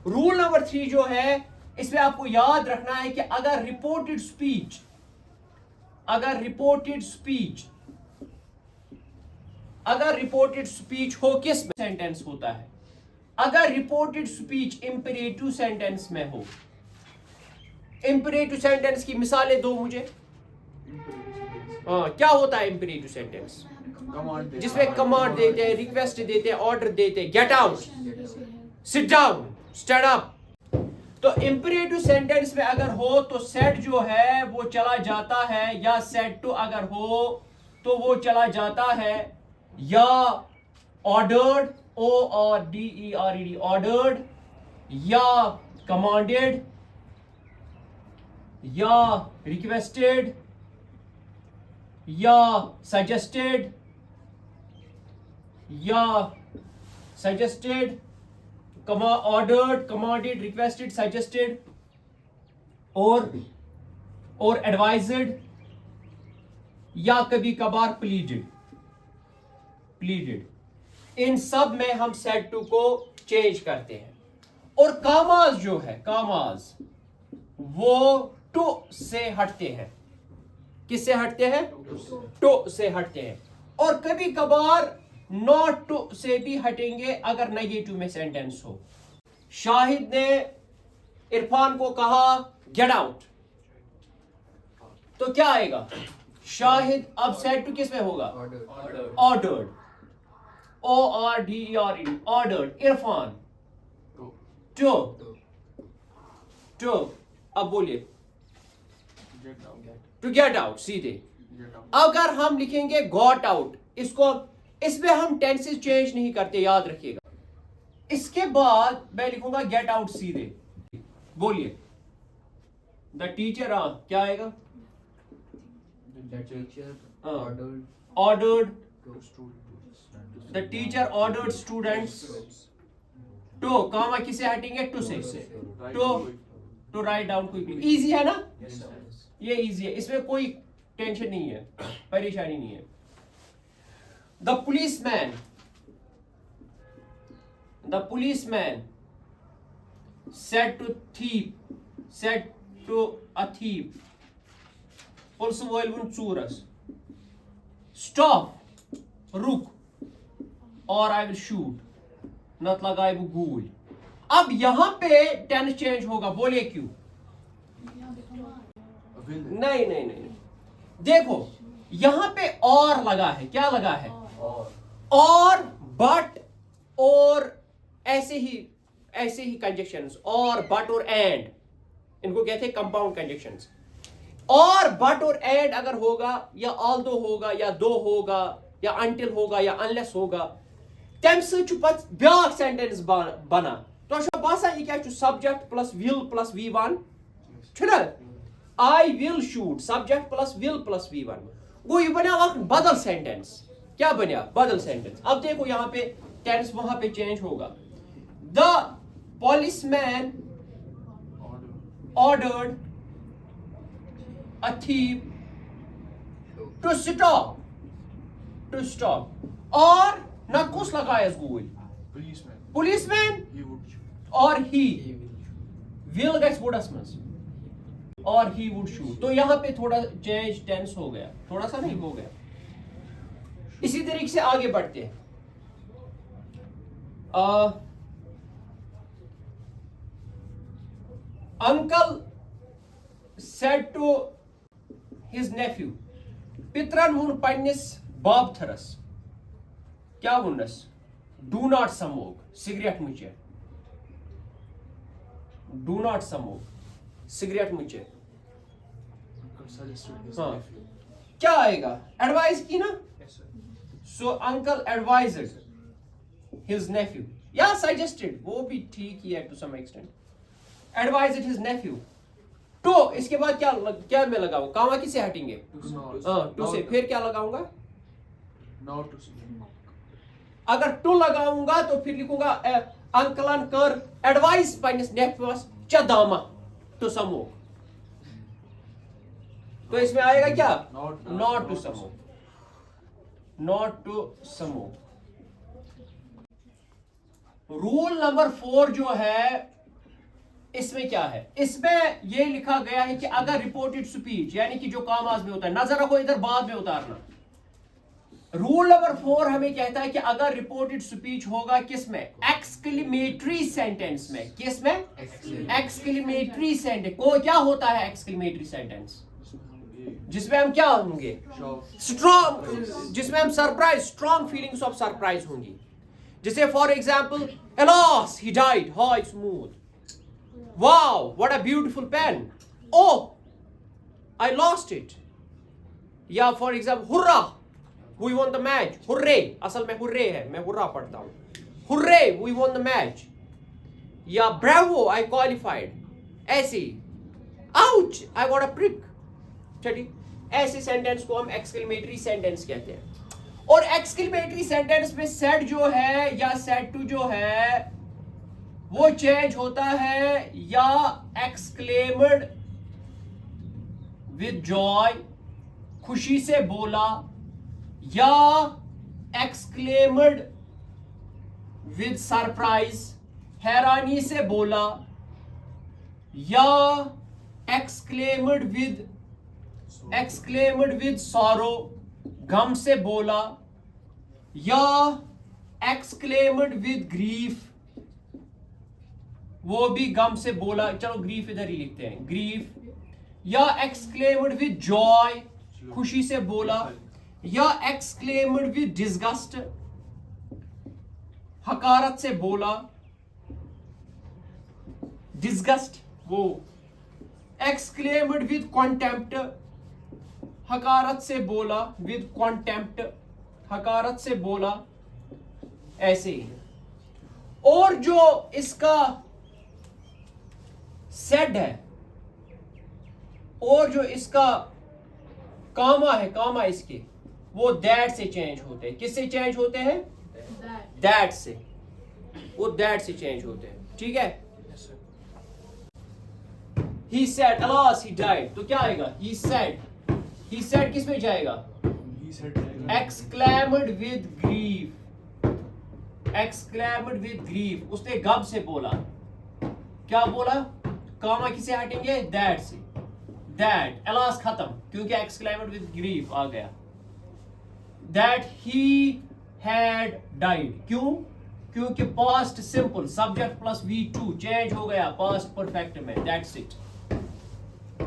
Rule number 3 जो है, इसमें आपको याद रखना है कि अगर रिपोर्टेड स्पीच हो, किस सेंटेंस होता है? अगर रिपोर्टेड स्पीच इंपेरेटिव सेंटेंस में हो। इंपेरेटिव सेंटेंस की मिसालें दो मुझे। क्या होता है इंपेरेटिव सेंटेंस? जिसमें कमांड देते हैं, रिक्वेस्ट देते हैं, ऑर्डर देते हैं, get out, sit down, stand up. तो इंपेरेटिव सेंटेंस में अगर हो तो सेट जो है वो चला जाता है, या सेट टू अगर हो तो वो चला जाता है, या ऑर्डर्ड, ORDERED, ऑर्डर्ड, या कमांडेड, या रिक्वेस्टेड, या suggested, ordered, commanded, requested, suggested, और एडवाइज्ड, या कभी कभार प्लीडेड। इन सब में हम सेट टू को चेंज करते हैं। और कामाज जो है, कामाज वो टू से हटते हैं। किससे हटते हैं? टू से हटते हैं। और कभी कभार नॉट टू से भी हटेंगे अगर नेगेटिव में सेंटेंस हो। शाहिद ने इरफान को कहा गेट आउट, तो क्या आएगा? शाहिद अब सेट टू किस में होगा? Ordered, ORDERED, ordered Irfan to अब बोलिए टू गेट आउट सीधे। अगर हम लिखेंगे गॉट आउट, इसमें हम टेंसेस चेंज नहीं करते, याद रखिएगा। इसके बाद मैं लिखूंगा गेट आउट सीधे। बोलिए द टीचर, क्या आएगा? Ordered, the teacher ordered students to, comma किसे हटेंगे? टू से, to write down quickly. Easy है ना? ये इजी है, इसमें कोई टेंशन नहीं है, परेशानी नहीं है। The policeman said to a thief, police वॉइल वुन चूरस, स्टॉप, रुक, और आई विल शूट, नत लगाए वो गूल। अब यहां पे टेंस चेंज होगा, बोलिए क्यों? नहीं, देखो यहां पे और लगा है, क्या लगा है? और, बट, और ऐसे ही कंजक्शंस, और, बट और एंड, इनको कहते हैं कंपाउंड कंजक्शंस। और, बट और एंड अगर होगा, या ऑल्दो होगा, या दो होगा, या अनटिल होगा, या अनलेस होगा, तम सत ब्याक सेंटेंस बना। तो बसान यह क्या subject plus will plus V1 छुना, I will shoot, subject plus will plus V1, go यह बना बदल सेंटेंस। क्या बना? बदल सेंटेंस। अब देखो यहां पे टेंस वहां पे चेंज होगा। The policeman ordered a thief to stop, और ना कुछ लगाया गूल, policeman और he will gets वुडस मस, और he would shoot। तो यहां पे थोड़ा चेंज टेंस हो गया, थोड़ा सा नहीं हो गया। इसी तरीके से आगे बढ़ते हैं। Uncle said to his nephew, पितरन वुन पन्निस बाबथरस, क्या वुनस? डू नॉट स्मोक, सिगरेट मुझे, डू नॉट स्मोक, सिगरेट मुझे। हाँ, क्या आएगा? एडवाइस की ना। So uncle advised his nephew, या सजेस्टेड, वो भी ठीक ही है to some extent. Advised his nephew to, इसके बाद क्या मैं लगाऊंगा? कामा किसे हटेंगे? टू से, फिर क्या लगाऊंगा? अगर टू लगाऊंगा तो फिर लिखूंगा अंकलन कर एडवाइस पन्निस नेफ्यूस चदामा टू स्मोक। तो इसमें आएगा क्या? Not to smoke, not to smoke. Rule number 4 जो है इसमें क्या है, इसमें ये लिखा गया है कि अगर रिपोर्टेड स्पीच यानी कि जो कामाज में होता है, नजर रखो इधर बाद में उतारना, रूल नंबर 4 हमें कहता है कि अगर रिपोर्टेड स्पीच होगा किसमें, एक्सक्लेमेटरी सेंटेंस में, किसमें, एक्सक्लेमेटरी सेंटेंस को क्या होता है, एक्सक्लेमेटरी सेंटेंस जिसमें हम क्या होंगे, स्ट्रॉन्ग, जिसमें हम surprise, strong feelings of surprise होंगी, जैसे for example alas he died, how smooth, wow what a beautiful pen, oh I lost it, या for example hurrah we won the match, hurray, असल में हुर्रे है, मैं hurrah पढ़ता हूँ, hurray we won the match, या bravo I qualified, ऐसी ouch I got a prick, चलिए ऐसे सेंटेंस को हम एक्सक्लेमेटरी सेंटेंस कहते हैं। और एक्सक्लेमेटरी सेंटेंस में सेड जो है या सेड टू जो है वो चेंज होता है या एक्सक्लेमड विद जॉय, खुशी से बोला, या एक्सक्लेमड विद सरप्राइज, हैरानी से बोला, या एक्सक्लेमड विद सॉरो, गम से बोला, या एक्सक्लेमड विद ग्रीफ, वो भी गम से बोला, चलो ग्रीफ इधर ही लिखते हैं, ग्रीफ, या एक्सक्लेमड विद जॉय, खुशी से बोला, या एक्सक्लेमड विद डिस्गस्ट, हकारत से बोला, डिस्गस्ट वो, एक्सक्लेमड विद कॉन्टेम्प्ट, हकारत से बोला, विद कॉन्टेम्प्ट, हकारत से बोला, ऐसे ही। और जो इसका सेड है और जो इसका कामा है, कामा इसके, वो दैट से चेंज होते हैं, किससे चेंज होते हैं, दैट से, वो दैट से चेंज होते हैं, ठीक है। He said, alas, he died, तो क्या आएगा, he said किस में जाएगा, exclaimed with grief, exclaimed with grief, उसने गम से बोला, क्या बोला, कामा किसे हटेंगे, दैट से, दैट, alas खत्म, क्योंकि exclaimed with grief आ गया, that he had died, क्यों, क्योंकि past simple, subject plus V2 change हो गया past perfect में, that's it,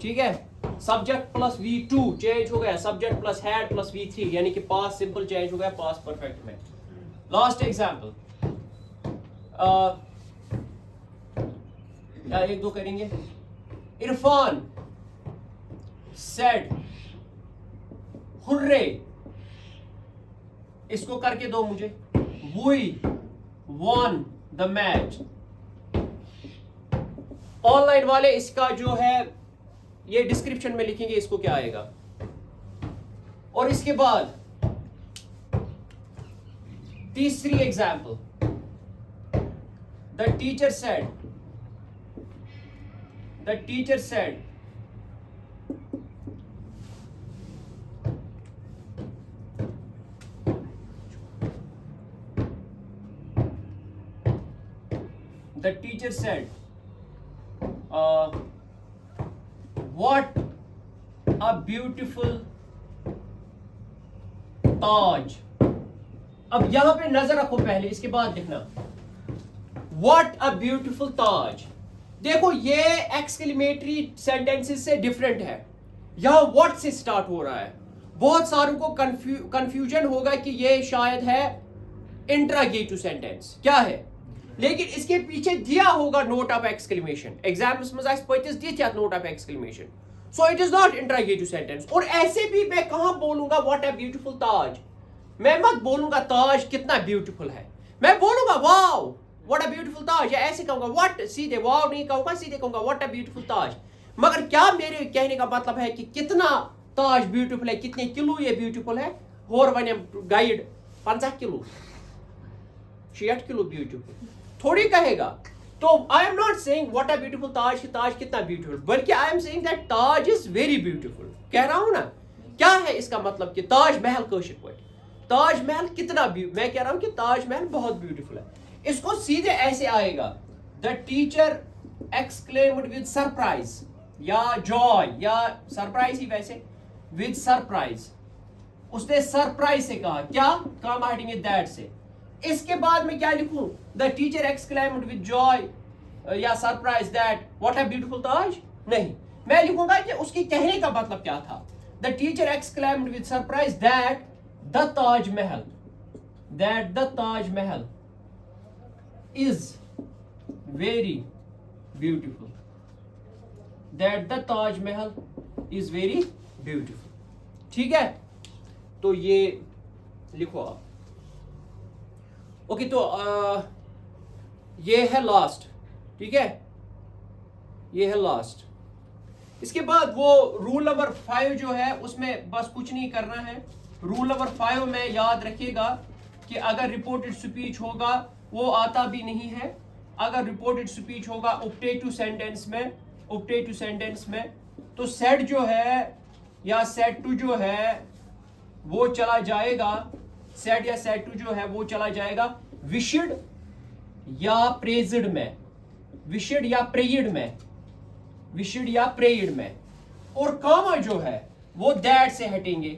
ठीक है। सब्जेक्ट प्लस V2 चेंज हो गया, subject plus had plus V3 यानी कि पास्ट सिंपल चेंज हो गया पास्ट परफेक्ट में। लास्ट एग्जांपल, एक दो करेंगे। इरफान सेड हुर्रे, इसको करके दो मुझे, we won the match. Online वाले इसका जो है ये डिस्क्रिप्शन में लिखेंगे इसको क्या आएगा। और इसके बाद तीसरी example, the teacher said what a beautiful ताज। अब यहां पे नजर रखो पहले, इसके बाद लिखना what a beautiful ताज। देखो ये एक्सक्लेमेटरी सेंटेंसेस से डिफरेंट है, यहां what से स्टार्ट हो रहा है। बहुत सारों को कंफ्यूजन होगा कि ये शायद है इंट्रागेटिव सेंटेंस, क्या है, लेकिन इसके पीछे दिया होगा नोट ऑफ एक्सक्लेमेशन। एग्जाम्स में पतिस the note of exclamation, so it is not interrogative sentence. और ऐसे भी मैं कहां बोलूंगा व्हाट अ ब्यूटीफुल ताज, मैं मत बोलूंगा ताज कितना ब्यूटीफुल है, मैं बोलूंगा वाओ व्हाट अ ब्यूटीफुल ताज, या ऐसे कहूंगा व्हाट, सीधे वाओ नहीं कहूंगा, सीधे कहूंगा व्हाट अ ब्यूटीफुल ताज। मगर क्या मेरे कहने का मतलब है कि कितना ताज ब्यूटीफुल है, कितने किलो ये ब्यूटीफुल है, और one guide 50 kilo 60 kilo beautiful थोड़ी कहेगा। तो I am not saying what a beautiful Taj, Taj कितना ब्यूटीफुल, बल्कि I am saying that Taj is very beautiful. कह रहा हूं ना, क्या है इसका मतलब कि ताज महल कौशिक पट, ताज महल कितना मैं कह रहा हूं कि ताज महल बहुत ब्यूटीफुल है। इसको सीधे ऐसे आएगा, the teacher exclaimed with surprise या joy या surprise ही वैसे with surprise, उसने सरप्राइज से कहा क्या, कामा हटिंगे दैट से। इसके बाद मैं क्या लिखूं, the teacher exclaimed with joy या surprise that what a beautiful Taj, नहीं, मैं लिखूंगा कि उसकी कहने का मतलब क्या था। The teacher exclaimed with surprise that the Taj Mahal, that the Taj Mahal is very beautiful, that the Taj Mahal is very beautiful. ठीक है, तो ये लिखो आप। ओके, तो ये है लास्ट, ठीक है, ये है लास्ट। इसके बाद वो रूल नंबर 5 जो है उसमें बस कुछ नहीं करना है। रूल नंबर 5 में याद रखिएगा कि अगर रिपोर्टेड स्पीच होगा वो आता भी नहीं है। अगर रिपोर्टेड स्पीच होगा ऑप्टेटिव सेंटेंस में, ऑप्टेटिव सेंटेंस में, तो सेड जो है या सेड टू जो है वो चला जाएगा, सेड या सेड टू जो है वो चला जाएगा विशड या प्रेज्ड में, विशड या प्रेयड में, विशड या प्रेयड में। और कामा जो है वो दैट से हटेंगे,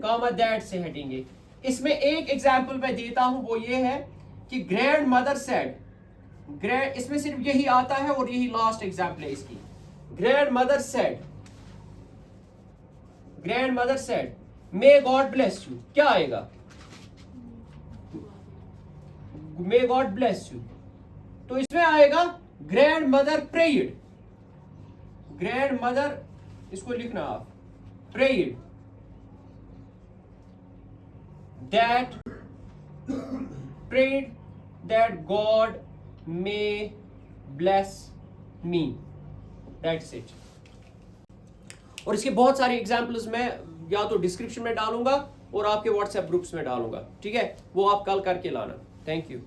कामा दैट से हटेंगे। इसमें एक एग्जांपल मैं देता हूं, वो ये है कि ग्रैंड मदर सेड, ग्रैंड, इसमें सिर्फ यही आता है और यही लास्ट एग्जांपल है इसकी। Grandmother said, grandmother said may God bless you, क्या आएगा, मे गॉड ब्लेस यू, तो इसमें आएगा grandmother prayed, grandmother, इसको लिखना आप, prayed that, prayed that God may bless me, that's it. और इसके बहुत सारे एग्जाम्पल्स मैं या तो डिस्क्रिप्शन में डालूंगा और आपके व्हाट्सएप ग्रुप्स में डालूंगा, ठीक है, वो आप कल करके लाना। Thank you.